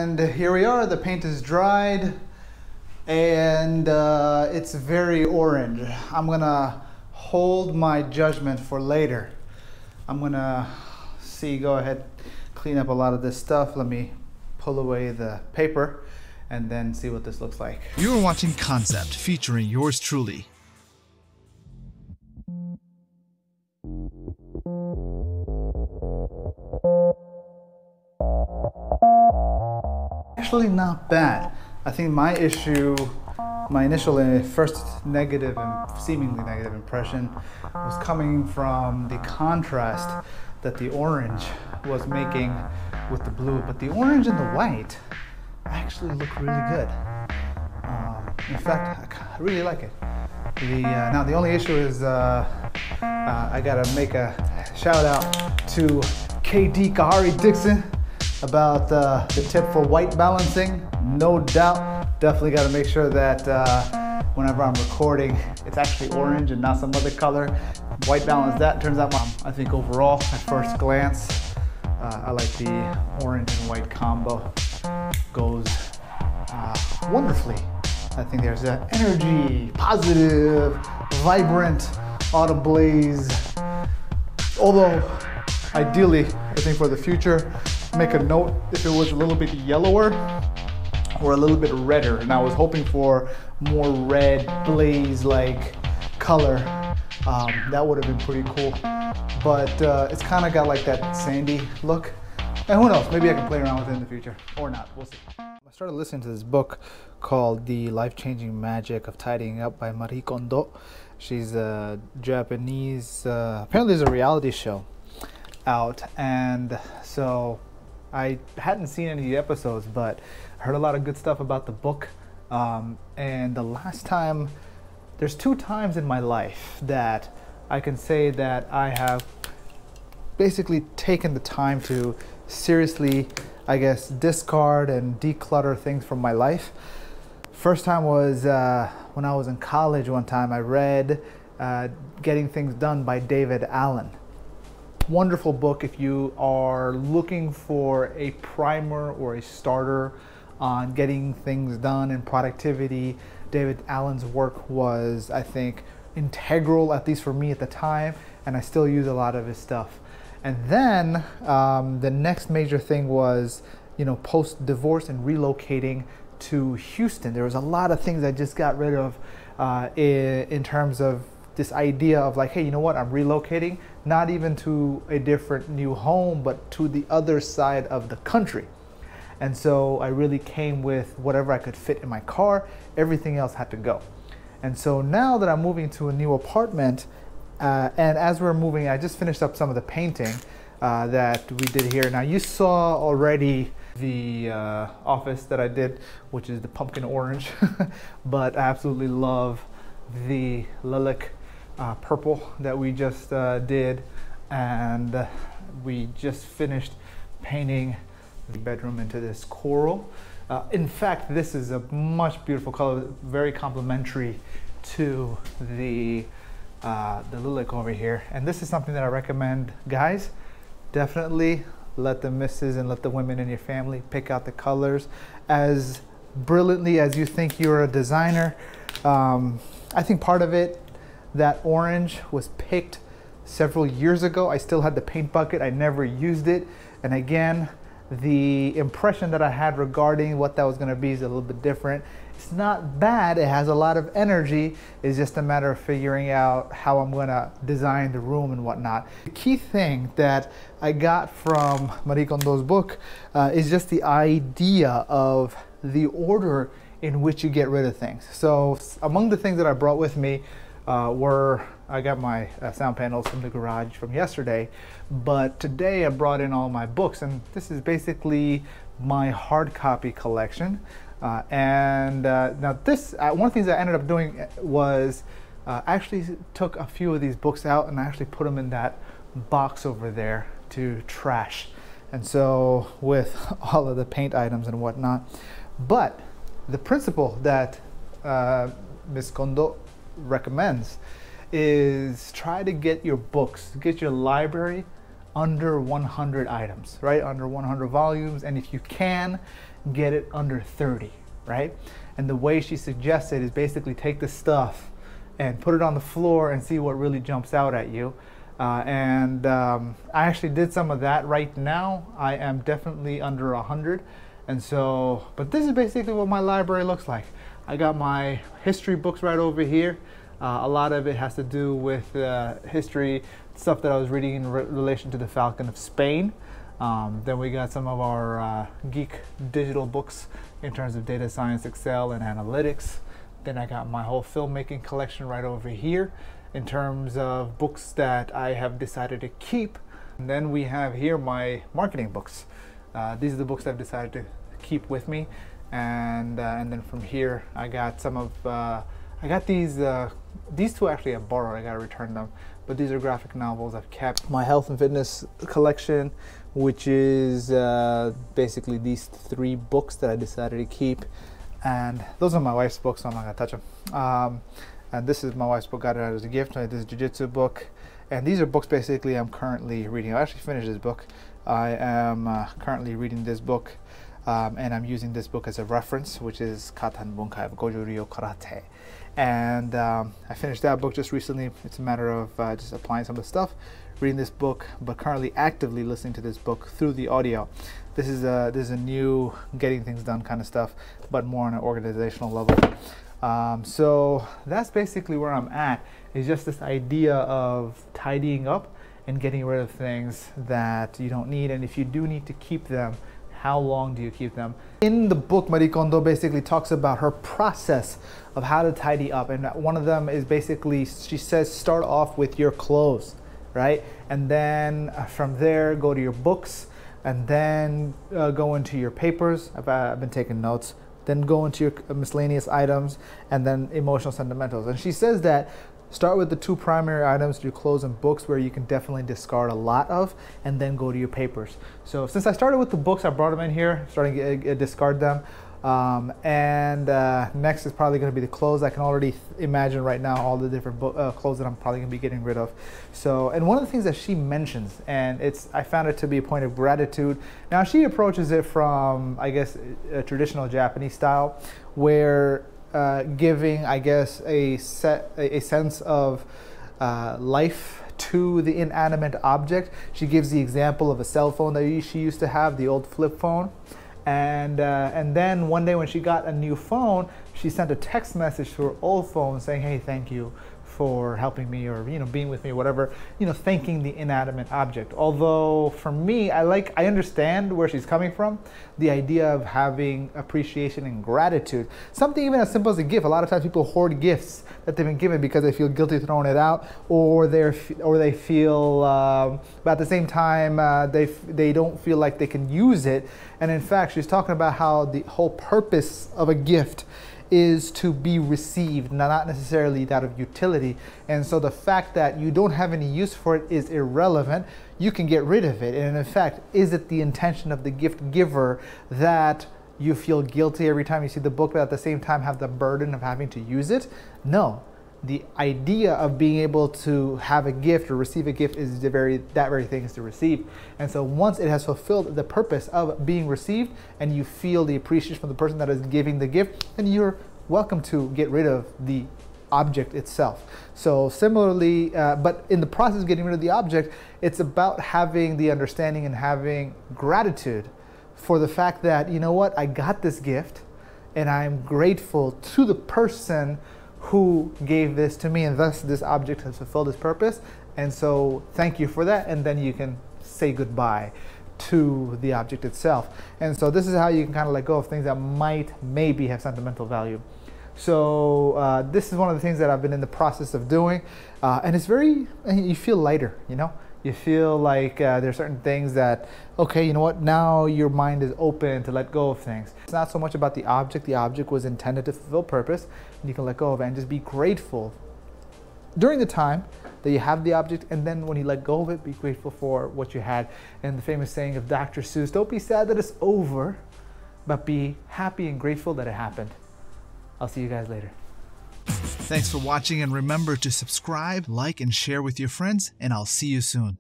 And here we are, the paint is dried and it's very orange. I'm gonna hold my judgment for later. I'm gonna go ahead, clean up a lot of this stuff. Let me pull away the paper and then see what this looks like. You're watching Concept, featuring yours truly. Actually not bad. I think my initial first negative and seemingly negative impression was coming from the contrast that the orange was making with the blue, but the orange and the white actually look really good. In fact, I really like it. Now the only issue is I gotta make a shout out to KD Kahari Dixon about the tip for white balancing. No doubt, definitely gotta make sure that whenever I'm recording, it's actually orange and not some other color. White balance that. Turns out, I think overall, at first glance, I like the orange and white combo. Goes wonderfully. I think there's an energy, positive, vibrant autumn blaze. Although, ideally, I think for the future, make a note if it was a little bit yellower or a little bit redder. And I was hoping for more red blaze-like color. That would have been pretty cool. But it's kind of got like that sandy look. And who knows, maybe I can play around with it in the future, or not, we'll see. I started listening to this book called The Life-Changing Magic of Tidying Up by Marie Kondo. She's a Japanese, apparently there's a reality show out, and so I hadn't seen any of the episodes, but I heard a lot of good stuff about the book. And the last time, there's 2 times in my life that I can say that I have basically taken the time to seriously, I guess, discard and declutter things from my life. First time was when I was in college one time. I read Getting Things Done by David Allen. Wonderful book if you are looking for a primer or a starter on getting things done and productivity. David Allen's work was, I think, integral, at least for me at the time, and I still use a lot of his stuff. And then the next major thing was, post-divorce and relocating to Houston. There was a lot of things I just got rid of in terms of this idea of like, hey, you know what, I'm relocating, not even to a different new home, but to the other side of the country. And so I really came with whatever I could fit in my car. Everything else had to go. And so now that I'm moving to a new apartment, and as we're moving, I just finished up some of the painting that we did here. Now you saw already the office that I did, which is the pumpkin orange, but I absolutely love the lilac purple that we just did. And we just finished painting the bedroom into this coral. In fact, this is a much beautiful color, very complementary to the lilac over here. And this is something that I recommend, guys. Definitely let the missus and let the women in your family pick out the colors as brilliantly as you think you're a designer. I think part of it, that orange was picked several years ago. I still had the paint bucket, I never used it. And again, the impression that I had regarding what that was going to be is a little bit different. It's not bad, it has a lot of energy. It's just a matter of figuring out how I'm going to design the room and whatnot. The key thing that I got from Marie Kondo's book is just the idea of the order in which you get rid of things. So among the things that I brought with me I got my sound panels from the garage from yesterday, but today I brought in all my books, and this is basically my hard copy collection. Now this, one of the things I ended up doing was actually took a few of these books out and I actually put them in that box over there to trash. And so with all of the paint items and whatnot. But the principle that Ms. Kondo recommends is try to get your books, get your library under 100 items, right? Under 100 volumes. And if you can, get it under 30, right? And the way she suggested is basically take the stuff and put it on the floor and see what really jumps out at you. I actually did some of that. Right now I am definitely under 100, and so, but this is basically what my library looks like. I got my history books right over here. A lot of it has to do with history stuff that I was reading in relation to the Falcon of Spain. Then we got some of our geek digital books in terms of data science, Excel, and analytics. Then I got my whole filmmaking collection right over here in terms of books that I have decided to keep. And then we have here my marketing books. These are the books I've decided to keep with me. And then from here, I got some of, I got these two actually I borrowed, I gotta return them. But these are graphic novels I've kept. My health and fitness collection, which is basically these 3 books that I decided to keep. And those are my wife's books, so I'm not gonna touch them. And this is my wife's book, got it as a gift. This is a jiu-jitsu book. And these are books basically I'm currently reading. I actually finished this book. I am currently reading this book. And I'm using this book as a reference, which is Katan Bunkai of Goju Ryo Karate. And I finished that book just recently. It's a matter of just applying some of the stuff, reading this book, but currently actively listening to this book through the audio. This is a new getting things done kind of stuff, but more on an organizational level. So that's basically where I'm at. It's just this idea of tidying up and getting rid of things that you don't need. And if you do need to keep them, how long do you keep them? In the book, Marie Kondo basically talks about her process of how to tidy up. And one of them is basically, she says, start off with your clothes, right? And then from there, go to your books, and then go into your papers. I've been taking notes. Then go into your miscellaneous items, and then emotional sentimentals. And she says that start with the 2 primary items, your clothes and books, where you can definitely discard a lot of, and then go to your papers. So since I started with the books, I brought them in here, starting to discard them. Next is probably going to be the clothes. I can already imagine right now all the different clothes that I'm probably going to be getting rid of. So, and one of the things that she mentions, and I found it to be a point of gratitude. Now she approaches it from, I guess, a traditional Japanese style, where giving, I guess, a sense of life to the inanimate object. She gives the example of a cell phone that she used to have, the old flip phone. And then one day when she got a new phone, she sent a text message to her old phone saying, hey, thank you for helping me, or being with me, whatever, thanking the inanimate object. Although for me, I understand where she's coming from, the idea of having appreciation and gratitude. Something even as simple as a gift. A lot of times people hoard gifts that they've been given because they feel guilty throwing it out, or they feel, but at the same time, they don't feel like they can use it. And in fact, she's talking about how the whole purpose of a gift is to be received, not necessarily that of utility. And so the fact that you don't have any use for it is irrelevant. You can get rid of it. And in fact, is it the intention of the gift giver that you feel guilty every time you see the book, but at the same time have the burden of having to use it? No. The idea of being able to have a gift or receive a gift is that very thing is to receive. And so once it has fulfilled the purpose of being received, and you feel the appreciation from the person that is giving the gift, then you're welcome to get rid of the object itself. So similarly, but in the process of getting rid of the object, it's about having the understanding and having gratitude for the fact that, you know what, I got this gift and I'm grateful to the person who gave this to me, and thus this object has fulfilled its purpose. And so thank you for that. And then you can say goodbye to the object itself. And so this is how you can kind of let go of things that maybe have sentimental value. So this is one of the things that I've been in the process of doing. And it's you feel lighter, You feel like there's certain things that, okay, you know what, now your mind is open to let go of things. It's not so much about the object. The object was intended to fulfill purpose, and you can let go of it and just be grateful during the time that you have the object, and then when you let go of it, be grateful for what you had. And the famous saying of Dr. Seuss, don't be sad that it's over, but be happy and grateful that it happened. I'll see you guys later. Thanks for watching, and remember to subscribe, like, and share with your friends, and I'll see you soon.